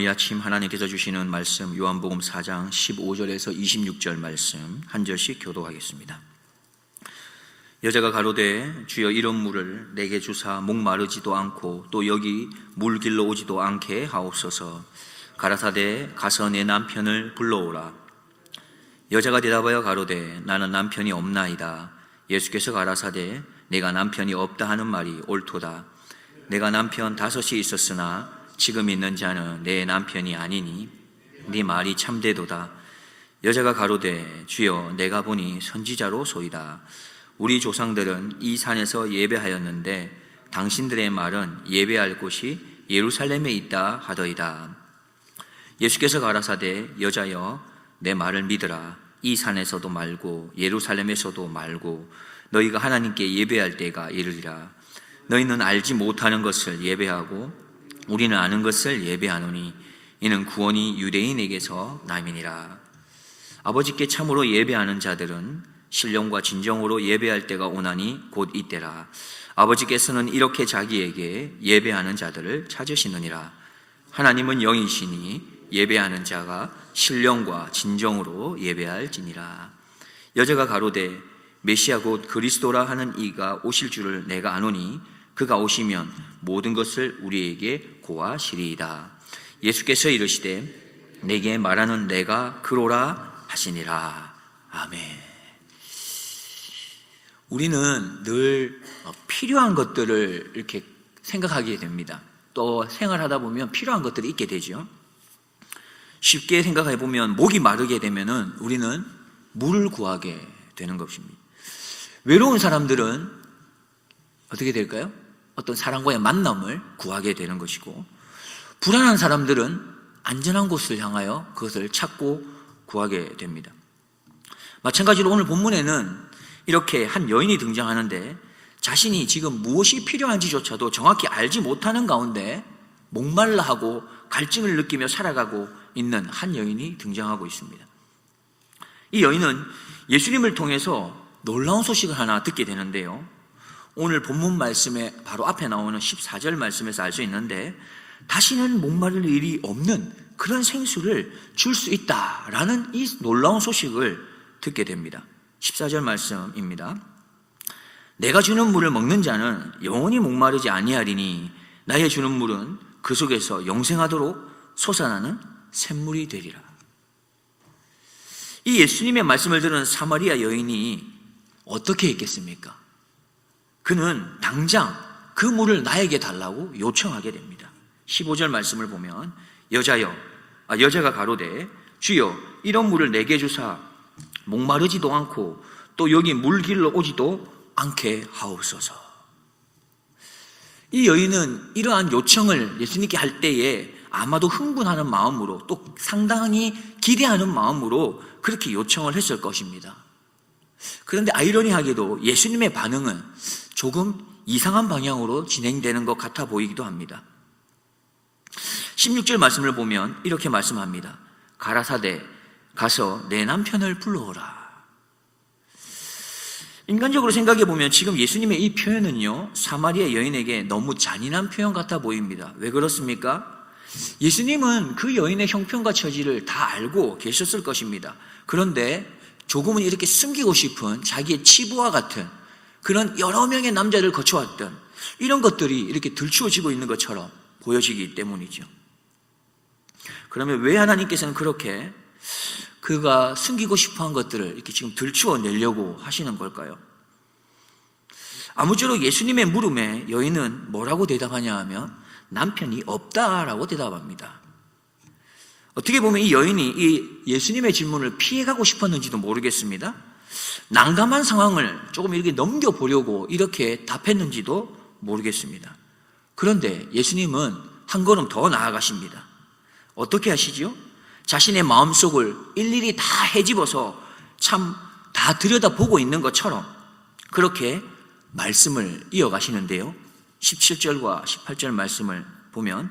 오늘 이 아침 하나님께서 주시는 말씀 요한복음 4장 15절에서 26절 말씀 한 절씩 교독하겠습니다. 여자가 가로되 주여 이런 물을 내게 주사 목마르지도 않고 또 여기 물길로 오지도 않게 하옵소서. 가라사대 가서 내 남편을 불러오라. 여자가 대답하여 가로되 나는 남편이 없나이다. 예수께서 가라사대 내가 남편이 없다 하는 말이 옳도다. 내가 남편 5이 있었으나 지금 있는 자는 내 남편이 아니니 네 말이 참되도다. 여자가 가로되 주여 내가 보니 선지자로 소이다. 우리 조상들은 이 산에서 예배하였는데 당신들의 말은 예배할 곳이 예루살렘에 있다 하더이다. 예수께서 가라사대 여자여 내 말을 믿으라. 이 산에서도 말고 예루살렘에서도 말고 너희가 하나님께 예배할 때가 이르리라. 너희는 알지 못하는 것을 예배하고 우리는 아는 것을 예배하노니 이는 구원이 유대인에게서 남이니라. 아버지께 참으로 예배하는 자들은 신령과 진정으로 예배할 때가 오나니 곧 이때라. 아버지께서는 이렇게 자기에게 예배하는 자들을 찾으시느니라. 하나님은 영이시니 예배하는 자가 신령과 진정으로 예배할지니라. 여자가 가로되 메시아 곧 그리스도라 하는 이가 오실 줄을 내가 아노니 그가 오시면 모든 것을 우리에게 고하시리이다. 예수께서 이르시되 내게 말하는 내가 그로라 하시니라. 아멘. 우리는 늘 필요한 것들을 이렇게 생각하게 됩니다. 또 생활하다 보면 필요한 것들이 있게 되죠. 쉽게 생각해 보면 목이 마르게 되면은 우리는 물을 구하게 되는 것입니다. 외로운 사람들은 어떻게 될까요? 어떤 사람과의 만남을 구하게 되는 것이고, 불안한 사람들은 안전한 곳을 향하여 그것을 찾고 구하게 됩니다. 마찬가지로 오늘 본문에는 이렇게 한 여인이 등장하는데 자신이 지금 무엇이 필요한지조차도 정확히 알지 못하는 가운데 목말라 하고 갈증을 느끼며 살아가고 있는 한 여인이 등장하고 있습니다. 이 여인은 예수님을 통해서 놀라운 소식을 하나 듣게 되는데요, 오늘 본문 말씀에 바로 앞에 나오는 14절 말씀에서 알 수 있는데 다시는 목마를 일이 없는 그런 생수를 줄 수 있다라는 이 놀라운 소식을 듣게 됩니다. 14절 말씀입니다. 내가 주는 물을 먹는 자는 영원히 목마르지 아니하리니 나의 주는 물은 그 속에서 영생하도록 솟아나는 샘물이 되리라. 이 예수님의 말씀을 들은 사마리아 여인이 어떻게 했겠습니까? 그는 당장 그 물을 나에게 달라고 요청하게 됩니다. 15절 말씀을 보면 여자가 가로되 주여 이런 물을 내게 주사 목마르지도 않고 또 여기 물길로 오지도 않게 하옵소서. 이 여인은 이러한 요청을 예수님께 할 때에 아마도 흥분하는 마음으로 또 상당히 기대하는 마음으로 그렇게 요청을 했을 것입니다. 그런데 아이러니하게도 예수님의 반응은 조금 이상한 방향으로 진행되는 것 같아 보이기도 합니다. 16절 말씀을 보면 이렇게 말씀합니다. 가라사대 가서 내 남편을 불러오라. 인간적으로 생각해 보면 지금 예수님의 이 표현은요, 사마리아 여인에게 너무 잔인한 표현 같아 보입니다. 왜 그렇습니까? 예수님은 그 여인의 형편과 처지를 다 알고 계셨을 것입니다. 그런데 조금은 이렇게 숨기고 싶은 자기의 치부와 같은 그런 여러 명의 남자를 거쳐왔던 이런 것들이 이렇게 들추어지고 있는 것처럼 보여지기 때문이죠. 그러면 왜 하나님께서는 그렇게 그가 숨기고 싶어한 것들을 이렇게 지금 들추어내려고 하시는 걸까요? 아무쪼록 예수님의 물음에 여인은 뭐라고 대답하냐 하면 남편이 없다라고 대답합니다. 어떻게 보면 이 여인이 이 예수님의 질문을 피해가고 싶었는지도 모르겠습니다. 난감한 상황을 조금 이렇게 넘겨보려고 이렇게 답했는지도 모르겠습니다. 그런데 예수님은 한 걸음 더 나아가십니다. 어떻게 하시죠? 자신의 마음속을 일일이 다 헤집어서 참 다 들여다보고 있는 것처럼 그렇게 말씀을 이어가시는데요, 17절과 18절 말씀을 보면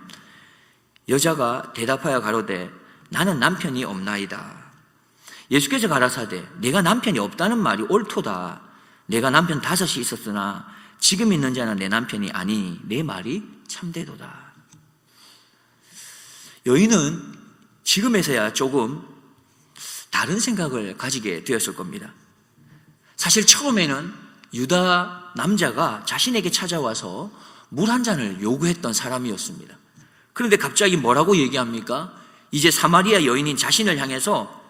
여자가 대답하여 가로되 나는 남편이 없나이다. 예수께서 가라사대 내가 남편이 없다는 말이 옳도다. 내가 남편 5이 있었으나 지금 있는 자는 내 남편이 아니니 내 말이 참되도다. 여인은 지금에서야 조금 다른 생각을 가지게 되었을 겁니다. 사실 처음에는 유다 남자가 자신에게 찾아와서 물 한 잔을 요구했던 사람이었습니다. 그런데 갑자기 뭐라고 얘기합니까? 이제 사마리아 여인인 자신을 향해서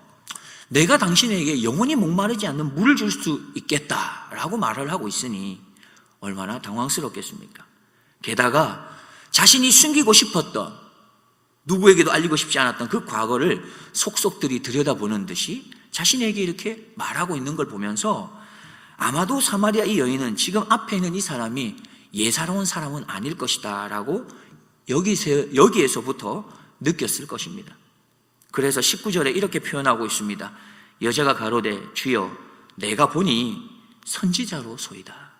내가 당신에게 영원히 목마르지 않는 물을 줄 수 있겠다라고 말을 하고 있으니 얼마나 당황스럽겠습니까? 게다가 자신이 숨기고 싶었던, 누구에게도 알리고 싶지 않았던 그 과거를 속속들이 들여다보는 듯이 자신에게 이렇게 말하고 있는 걸 보면서 아마도 사마리아 이 여인은 지금 앞에 있는 이 사람이 예사로운 사람은 아닐 것이다 라고 여기에서부터 느꼈을 것입니다. 그래서 19절에 이렇게 표현하고 있습니다. 여자가 가로되 주여 내가 보니 선지자로소이다.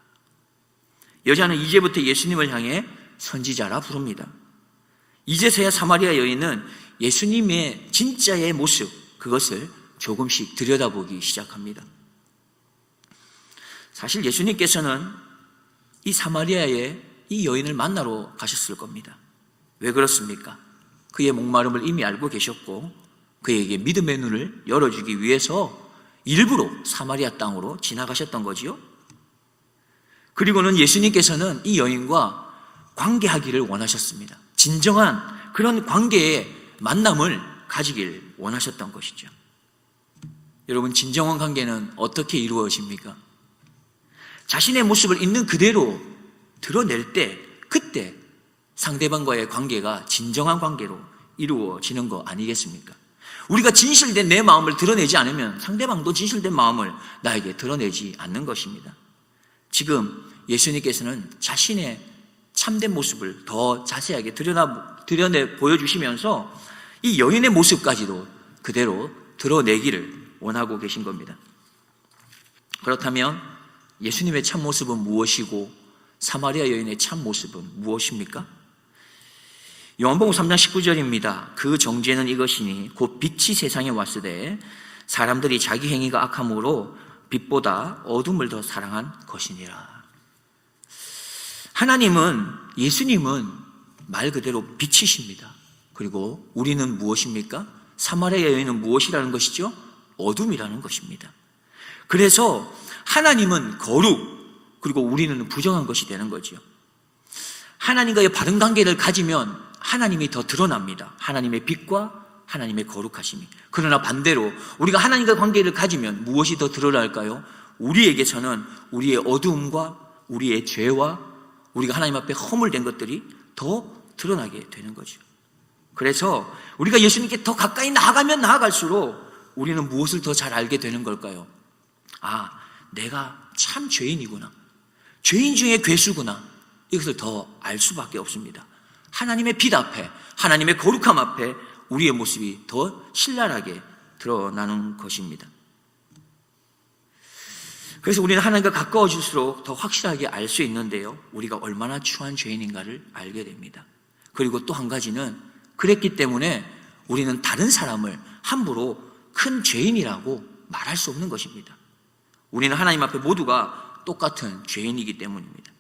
여자는 이제부터 예수님을 향해 선지자라 부릅니다. 이제서야 사마리아 여인은 예수님의 진짜의 모습, 그것을 조금씩 들여다보기 시작합니다. 사실 예수님께서는 이 사마리아의 이 여인을 만나러 가셨을 겁니다. 왜 그렇습니까? 그의 목마름을 이미 알고 계셨고 그에게 믿음의 눈을 열어주기 위해서 일부러 사마리아 땅으로 지나가셨던 거지요. 그리고는 예수님께서는 이 여인과 관계하기를 원하셨습니다. 진정한 그런 관계의 만남을 가지길 원하셨던 것이죠. 여러분, 진정한 관계는 어떻게 이루어집니까? 자신의 모습을 있는 그대로 드러낼 때, 그때 상대방과의 관계가 진정한 관계로 이루어지는 거 아니겠습니까? 우리가 진실된 내 마음을 드러내지 않으면 상대방도 진실된 마음을 나에게 드러내지 않는 것입니다. 지금 예수님께서는 자신의 참된 모습을 더 자세하게 드러내 보여주시면서 이 여인의 모습까지도 그대로 드러내기를 원하고 계신 겁니다. 그렇다면 예수님의 참모습은 무엇이고 사마리아 여인의 참모습은 무엇입니까? 요한복음 3장 19절입니다. 그 정죄는 이것이니 곧 빛이 세상에 왔으되 사람들이 자기 행위가 악함으로 빛보다 어둠을 더 사랑한 것이니라. 하나님은, 예수님은 말 그대로 빛이십니다. 그리고 우리는 무엇입니까? 사마리아 여인은 무엇이라는 것이죠? 어둠이라는 것입니다. 그래서 하나님은 거룩, 그리고 우리는 부정한 것이 되는 거죠. 하나님과의 바른 관계를 가지면 하나님이 더 드러납니다. 하나님의 빛과 하나님의 거룩하심이. 그러나 반대로 우리가 하나님과 관계를 가지면 무엇이 더 드러날까요? 우리에게서는 우리의 어두움과 우리의 죄와 우리가 하나님 앞에 허물된 것들이 더 드러나게 되는 거죠. 그래서 우리가 예수님께 더 가까이 나아가면 나아갈수록 우리는 무엇을 더 잘 알게 되는 걸까요? 아, 내가 참 죄인이구나. 죄인 중에 괴수구나. 이것을 더 알 수밖에 없습니다. 하나님의 빛 앞에, 하나님의 거룩함 앞에 우리의 모습이 더 신랄하게 드러나는 것입니다. 그래서 우리는 하나님과 가까워질수록 더 확실하게 알 수 있는데요, 우리가 얼마나 추한 죄인인가를 알게 됩니다. 그리고 또 한 가지는, 그랬기 때문에 우리는 다른 사람을 함부로 큰 죄인이라고 말할 수 없는 것입니다. 우리는 하나님 앞에 모두가 똑같은 죄인이기 때문입니다.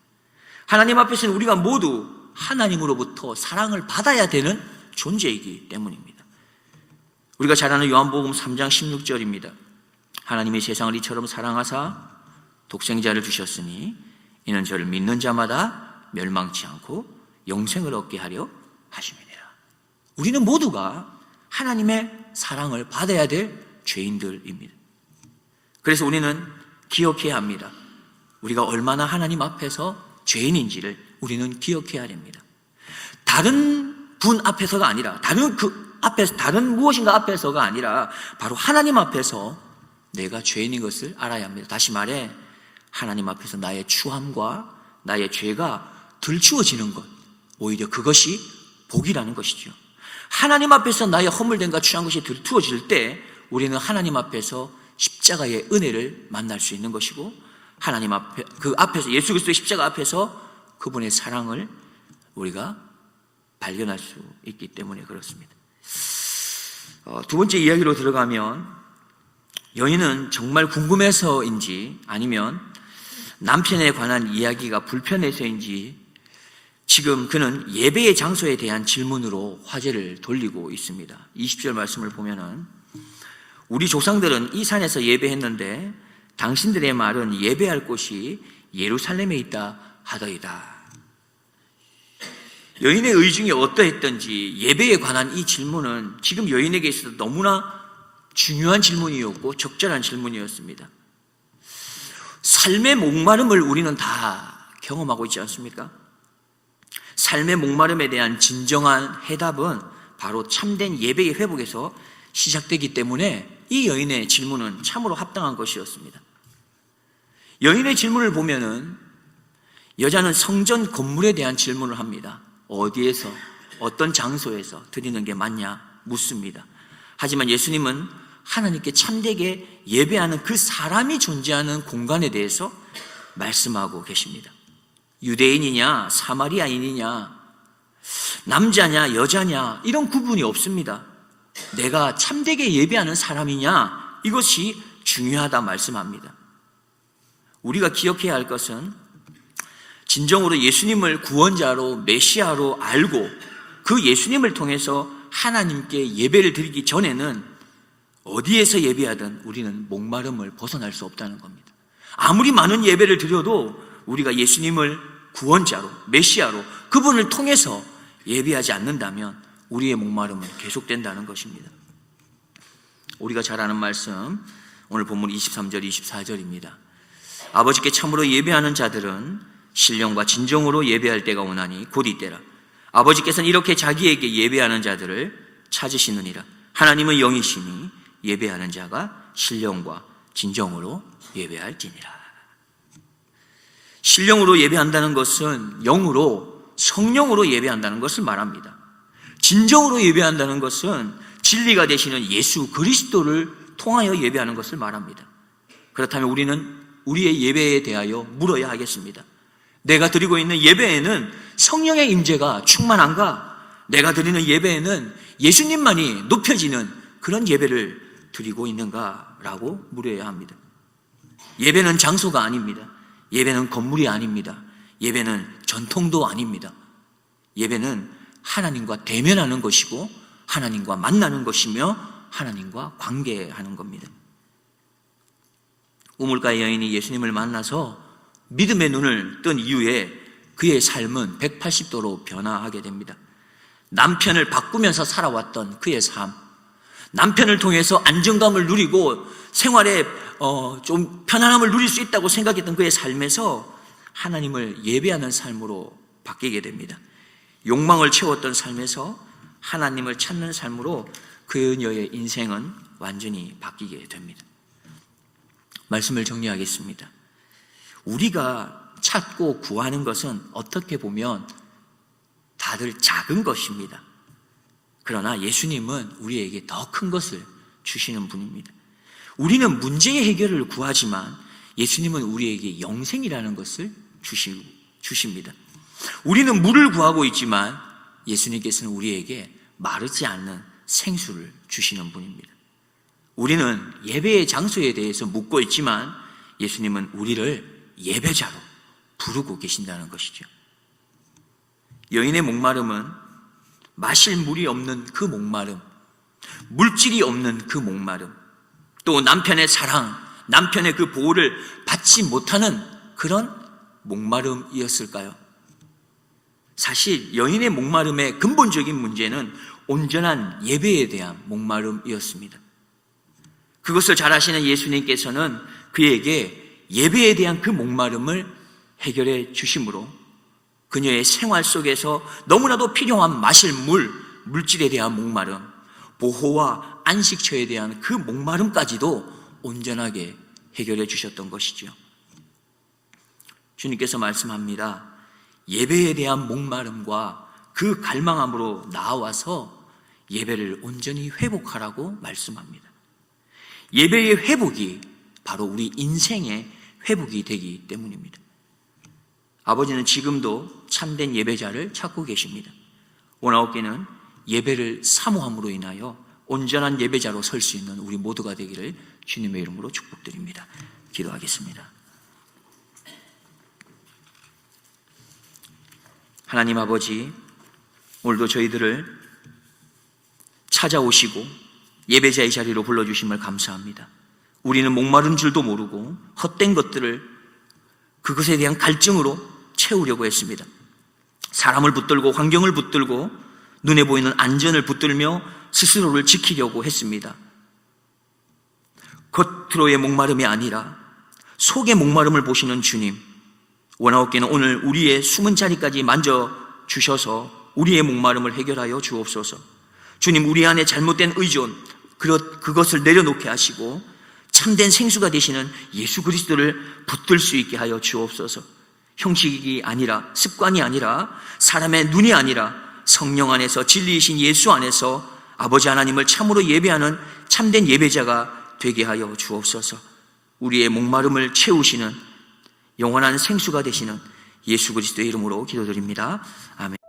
하나님 앞에서는 우리가 모두 하나님으로부터 사랑을 받아야 되는 존재이기 때문입니다. 우리가 잘 아는 요한복음 3장 16절입니다. 하나님이 세상을 이처럼 사랑하사 독생자를 주셨으니 이는 저를 믿는 자마다 멸망치 않고 영생을 얻게 하려 하심이니라. 우리는 모두가 하나님의 사랑을 받아야 될 죄인들입니다. 그래서 우리는 기억해야 합니다. 우리가 얼마나 하나님 앞에서 죄인인지를 우리는 기억해야 됩니다. 다른 분 앞에서가 아니라, 다른 무엇인가 앞에서가 아니라 바로 하나님 앞에서 내가 죄인인 것을 알아야 합니다. 다시 말해, 하나님 앞에서 나의 추함과 나의 죄가 들추어지는 것, 오히려 그것이 복이라는 것이죠. 하나님 앞에서 나의 허물됨과 추한 것이 들추어질 때 우리는 하나님 앞에서 십자가의 은혜를 만날 수 있는 것이고, 하나님 앞에, 그 앞에서, 예수 그리스도의 십자가 앞에서 그분의 사랑을 우리가 발견할 수 있기 때문에 그렇습니다. 두 번째 이야기로 들어가면, 여인은 정말 궁금해서인지 아니면 남편에 관한 이야기가 불편해서인지 지금 그는 예배의 장소에 대한 질문으로 화제를 돌리고 있습니다. 20절 말씀을 보면은 우리 조상들은 이 산에서 예배했는데 당신들의 말은 예배할 곳이 예루살렘에 있다 하더이다. 여인의 의중이 어떠했던지 예배에 관한 이 질문은 지금 여인에게 있어서 너무나 중요한 질문이었고 적절한 질문이었습니다. 삶의 목마름을 우리는 다 경험하고 있지 않습니까? 삶의 목마름에 대한 진정한 해답은 바로 참된 예배의 회복에서 시작되기 때문에 이 여인의 질문은 참으로 합당한 것이었습니다. 여인의 질문을 보면은 여자는 성전 건물에 대한 질문을 합니다. 어디에서, 어떤 장소에서 드리는 게 맞냐 묻습니다. 하지만 예수님은 하나님께 참되게 예배하는 그 사람이 존재하는 공간에 대해서 말씀하고 계십니다. 유대인이냐 사마리아인이냐 남자냐 여자냐 이런 구분이 없습니다. 내가 참되게 예배하는 사람이냐 이것이 중요하다 말씀합니다. 우리가 기억해야 할 것은 진정으로 예수님을 구원자로 메시아로 알고 그 예수님을 통해서 하나님께 예배를 드리기 전에는 어디에서 예배하든 우리는 목마름을 벗어날 수 없다는 겁니다. 아무리 많은 예배를 드려도 우리가 예수님을 구원자로 메시아로 그분을 통해서 예배하지 않는다면 우리의 목마름은 계속된다는 것입니다. 우리가 잘 아는 말씀 오늘 본문 23절 24절입니다. 아버지께 참으로 예배하는 자들은 신령과 진정으로 예배할 때가 오나니 곧 이때라. 아버지께서는 이렇게 자기에게 예배하는 자들을 찾으시느니라. 하나님은 영이시니 예배하는 자가 신령과 진정으로 예배할지니라. 신령으로 예배한다는 것은 영으로 성령으로 예배한다는 것을 말합니다. 진정으로 예배한다는 것은 진리가 되시는 예수 그리스도를 통하여 예배하는 것을 말합니다. 그렇다면 우리는 우리의 예배에 대하여 물어야 하겠습니다. 내가 드리고 있는 예배에는 성령의 임재가 충만한가? 내가 드리는 예배에는 예수님만이 높여지는 그런 예배를 드리고 있는가? 라고 물어야 합니다. 예배는 장소가 아닙니다. 예배는 건물이 아닙니다. 예배는 전통도 아닙니다. 예배는 하나님과 대면하는 것이고 하나님과 만나는 것이며 하나님과 관계하는 겁니다. 우물가의 여인이 예수님을 만나서 믿음의 눈을 뜬 이후에 그의 삶은 180도로 변화하게 됩니다. 남편을 바꾸면서 살아왔던 그의 삶, 남편을 통해서 안정감을 누리고 생활에 좀 편안함을 누릴 수 있다고 생각했던 그의 삶에서 하나님을 예배하는 삶으로 바뀌게 됩니다. 욕망을 채웠던 삶에서 하나님을 찾는 삶으로 그녀의 인생은 완전히 바뀌게 됩니다. 말씀을 정리하겠습니다. 우리가 찾고 구하는 것은 어떻게 보면 다들 작은 것입니다. 그러나 예수님은 우리에게 더 큰 것을 주시는 분입니다. 우리는 문제의 해결을 구하지만 예수님은 우리에게 영생이라는 것을 주십니다. 우리는 물을 구하고 있지만 예수님께서는 우리에게 마르지 않는 생수를 주시는 분입니다. 우리는 예배의 장소에 대해서 묻고 있지만 예수님은 우리를 예배자로 부르고 계신다는 것이죠. 여인의 목마름은 마실 물이 없는 그 목마름, 물질이 없는 그 목마름, 또 남편의 사랑, 남편의 그 보호를 받지 못하는 그런 목마름이었을까요? 사실 여인의 목마름의 근본적인 문제는 온전한 예배에 대한 목마름이었습니다. 그것을 잘 아시는 예수님께서는 그에게 예배에 대한 그 목마름을 해결해 주심으로 그녀의 생활 속에서 너무나도 필요한 마실 물질에 대한 목마름, 보호와 안식처에 대한 그 목마름까지도 온전하게 해결해 주셨던 것이죠. 주님께서 말씀합니다. 예배에 대한 목마름과 그 갈망함으로 나와서 예배를 온전히 회복하라고 말씀합니다. 예배의 회복이 바로 우리 인생의 회복이 되기 때문입니다. 아버지는 지금도 참된 예배자를 찾고 계십니다. 온아홉교는 예배를 사모함으로 인하여 온전한 예배자로 설 수 있는 우리 모두가 되기를 주님의 이름으로 축복드립니다. 기도하겠습니다. 하나님 아버지, 오늘도 저희들을 찾아오시고 예배자의 자리로 불러주심을 감사합니다. 우리는 목마른 줄도 모르고 헛된 것들을 그것에 대한 갈증으로 채우려고 했습니다. 사람을 붙들고 환경을 붙들고 눈에 보이는 안전을 붙들며 스스로를 지키려고 했습니다. 겉으로의 목마름이 아니라 속의 목마름을 보시는 주님, 원하옵기는 오늘 우리의 숨은 자리까지 만져주셔서 우리의 목마름을 해결하여 주옵소서. 주님, 우리 안에 잘못된 의존, 그것을 내려놓게 하시고 참된 생수가 되시는 예수 그리스도를 붙들 수 있게 하여 주옵소서. 형식이 아니라, 습관이 아니라, 사람의 눈이 아니라 성령 안에서, 진리이신 예수 안에서 아버지 하나님을 참으로 예배하는 참된 예배자가 되게 하여 주옵소서. 우리의 목마름을 채우시는 영원한 생수가 되시는 예수 그리스도의 이름으로 기도드립니다. 아멘.